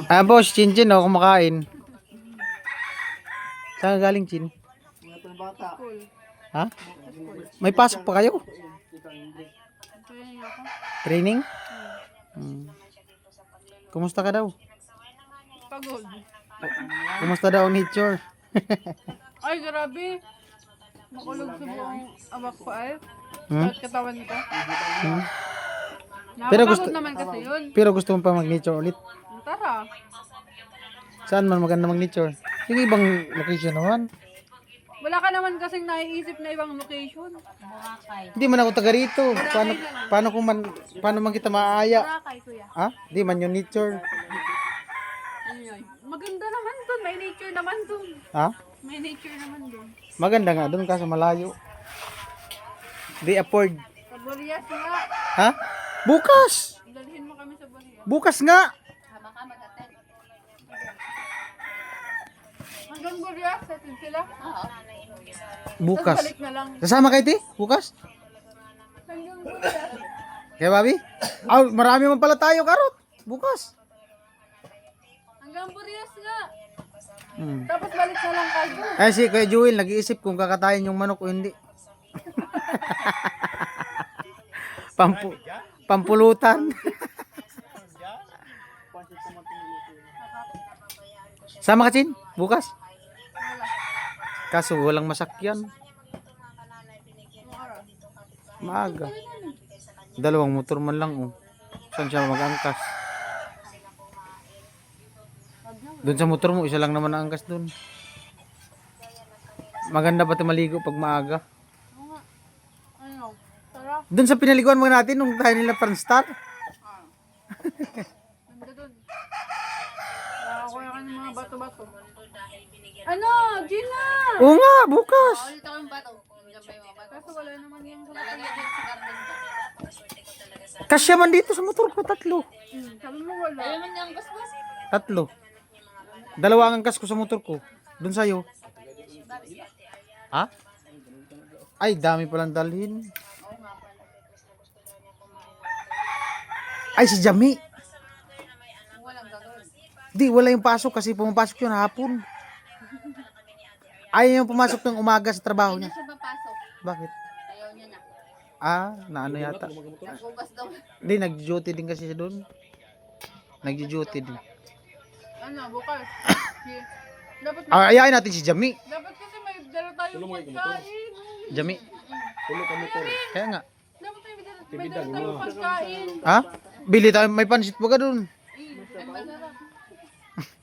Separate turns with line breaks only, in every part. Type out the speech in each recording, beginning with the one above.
Ah, boss, Chin-Chin, oh, kumakain. Saan ka galing, Chin?
School.
Ha? May pasok pa kayo?
Training ako.
Training? Kumusta ka daw?
Pagod.
Kumusta daw ang nature?
Ay, grabe. Makulog sa buong abak ko ay.
Hmm?
At katawan ko.
Pero
Nakakapagod
gusto-
naman kasi yun.
Pero gusto mo pa mag-nature ulit?
Tara.
Saan man maganda mag-nature? Yung ibang location naman.
Wala ka naman kasing naiisip na ibang location.
Hindi man ako taga rito. Paano man kita maaaya?
Boracay, kuya.
Ha? Hindi man yung nature.
Ayun. Maganda naman dun. May nature naman dun.
Ha?
May nature naman dun.
Maganda nga doon kaso malayo. Di afford.
Sa Burias nga.
Ha? Bukas!
Dalhin mo kami sa Burias.
Bukas nga!
Hanggang Burias, atin sila.
Bukas.
Tapos balik na lang.
Kasama kayo, ti? Bukas?
Hanggang Burias.
Kaya, Bobby? Ah, marami man pala tayo, Karot. Bukas.
Hanggang Burias nga.
Hmm.
Tapos balik na lang kayo.
Ay, si Kuya Jewel, nag-iisip kung kakatayin yung manok o hindi. Pampulutan. Sama ka, Chin? Bukas? Kaso walang masakyan. Maaga. Dalawang motor man lang, oh. Saan siya mag-angkas? Doon sa motor mo, isa lang naman ang angkas doon. Maganda ba maligo pag maaga?
Oo nga. Ano? Tara.
Doon sa pinaliguan mo natin nung tayo nila Franstar.
Ganda dun. Nakakuha ka ng mga bato-bato. Ano? Gina!
Oo nga, bukas.
Ulit ako yung bato. Kaso wala naman yung sa
Kasya man dito sa motor ko, tatlo.
Sabi mo wala. Ayaw man niyang basbas.
Tatlo. Dalawa ang angkas ko sa motor ko. Doon sa'yo. Ha? Ay, dami palang dalhin. Ay, si Jami.
Walang gagawin.
Di, wala yung pasok kasi pumapasok yun hapon. Ayaw yung pumasok ng umaga sa trabaho niya.
Siya papasok.
Bakit?
Ayaw niya na.
Ah, naano yata.
Nagbugas daw.
Hindi, nag-duty din kasi siya doon. Nag-duty din.
Ano? Bukas. Dapat
Ayayin natin si Jami.
dapat kasi may dala tayong pagkain.
Jami. Kaya nga.
Dapat may dala tayong pagkain.
Ha? Bili tayo, may pansit pa ka doon.
Ay, masarap.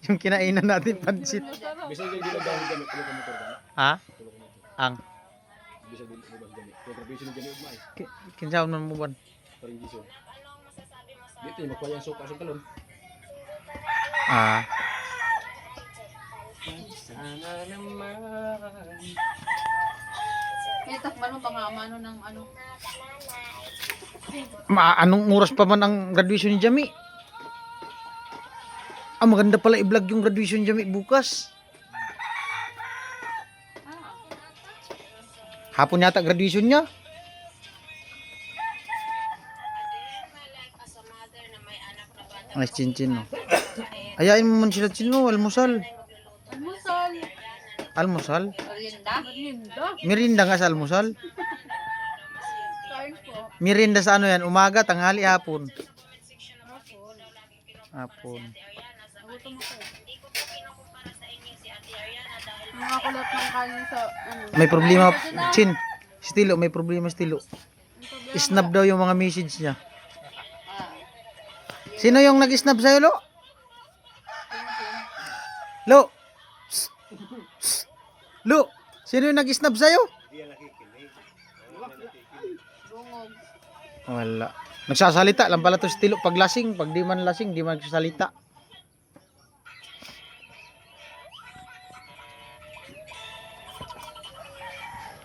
Yung kinainan natin pansit.
Masarap.
Bisa jadi dagang gamit kalau kamu turun.
Ha? Ang.
Bisa beli gamit. Kalau bisa jadi umay.
Kinsaon man mo ban?
Paling bisa. Dito yung makuha yung sopa sa kalon.
Ah.
Sana naman.
Eh, takban mo baka ano ng ano.
Anong oras pa man ang graduation ni Jami? Ah, maganda pala i-vlog yung graduation ni Jami bukas. Hapon yata graduation niya. Ay, Chin-Chin, no. Ayain mo man sila, Chin, no. Almusal.
Almusal.
Almusal?
Merienda. Merienda.
Merinda nga sa almusal.
Kain po.
Merinda sa ano yan? Umaga, tanghali, hapon. Hapon.
Nagutom ako. Nakakulat ng kanin sa ano.
May problema, Chin. Stilo, may problema, Stilo. Snap daw yung mga message niya. Sino yung nag-snap sa'yo, Lo? Lo? Psst. Psst. Lo? Sino yung nag-snap sa'yo?
Bungog.
Wala. Nagsasalita lang pala to Stilo. Pag lasing, pag di man lasing, di man nagsasalita.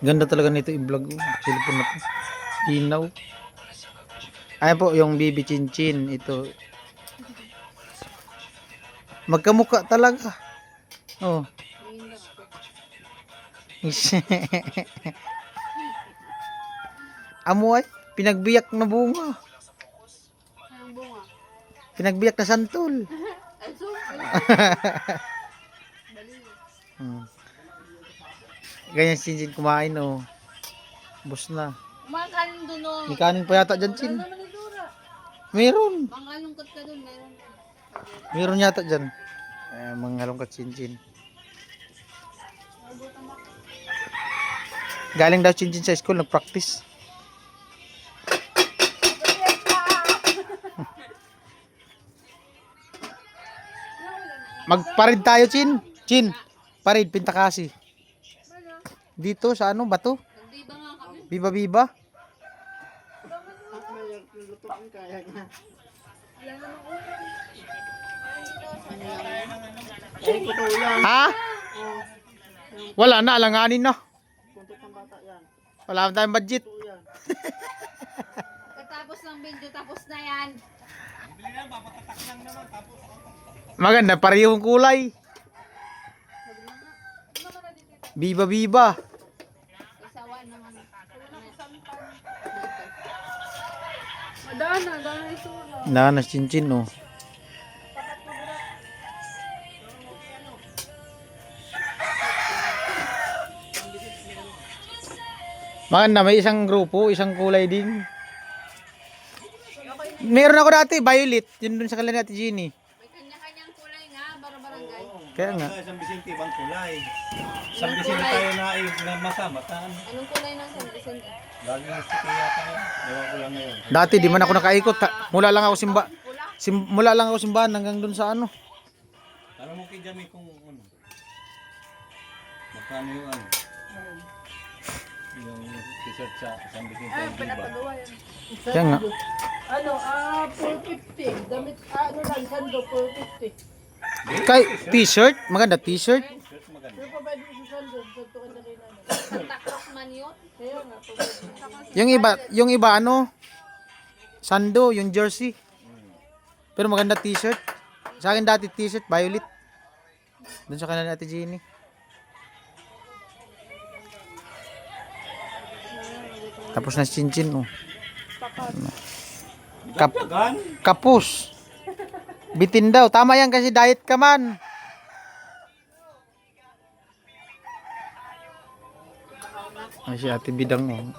Ganda talaga nito i-vlog. Cellphone na to. Inaw. Ayan po yung BB Chin-Chin. Ito. Magkamukha talaga. Oh. Amoy. Pinagbiyak na bunga.
Anong bunga?
Pinagbiyak na santol.
Ay, so,
Hmm. Ganyan si Chin kumain oh. Bus na.
kumakain doon o.
May kanin pa yata dyan, Chin.
Naman ni Dora.
Meron.
Mangalungkot ka doon, meron.
Meron yata dyan. Mga halongkat Chin. Galing daw Chin sa school, nag-practice. Magparid tayo, Chin. Chin, parid, Pintakasi. Dito sa ano, bato?
Nagdiba nga kami.
Biba-biba. Ha? Wala na, alanganin na. Wala na tayong budget.
Katapos ng video, tapos na yan.
Maganda, parehong kulay. Biba-biba.
Isawa naman.
Daan na isura.
Nanas Chin oh. Maganda, may isang grupo, isang kulay din. Meron ako dati, violet. Yun dun sa kanila natin, Ginny.
May kanya-kanyang kulay nga, barbarangay.
Kaya nga.
Isang Vicente, ibang kulay. Isang Vicente tayo na masama.
Anong kulay ng San Vicente?
Lagi yung kaya tayo. Ewan ko lang ngayon.
Dati di man ako nakaikot. Mula lang ako
Pula.
mula lang ako simbahan hanggang dun sa ano.
Alam mo kay Jamie kung ano. Magkano yung ano. Yung t-shirt sa San Vicente.
Ay,
yung iba.
pinapagawa yan.
Kaya nga.
Ano, 450. Damit, ano lang, sando, 450.
Kay t-shirt, maganda t-shirt.
T-shirt maganda.
Pero pa pwede sa sando, sando ka na rin ano.
Santa Cruz man yun.
Kaya nga, pwede.
Yung iba ano? Sando, yung jersey. Pero maganda t-shirt. Sa akin dati t-shirt, violet. Dun sa kanila Ate Jenny. Tapos na si Chinchin oh.
Gan?
Kapus. Bitin daw. Tama yan kasi diet ka man. Ay si Ate Bidang oh.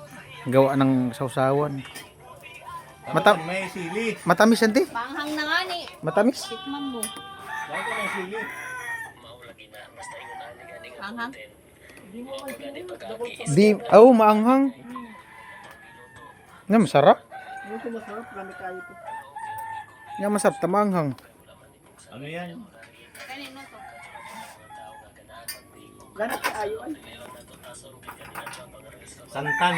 Gawa ng sausawan.
Dapat may sili.
Matamis yan, te.
Panghang na nga ni.
Matamis.
Tikman mo.
Dapat may sili.
Panghang.
Maanghang. Nga, masarap.
Ito masarap, kami kayo ito.
Nga, masarap. Tamaanghang.
Ano yan?
Kanino to?
Ganap ka ayo ay.
Santan.